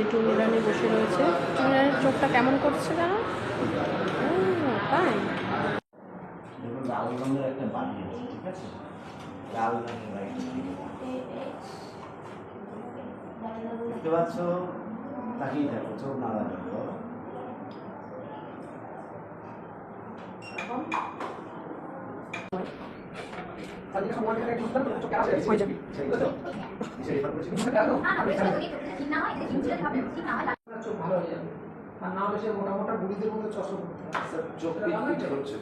যে টুনিরানি বসে রয়েছে। টুনিরানির চোখটা কেমন করছে জানো? তাই লাল রঙের একটা বাড়ি আছে, ঠিক আছে? লাল রঙের বাড়ি দেখতে পাচ্ছ? তাকিয়ে থাকো, চোখ না লাগাবো। আর না হলে সে মোটা মোটা বুড়িদের মতো চশমা চোখ পিট পিট করছে।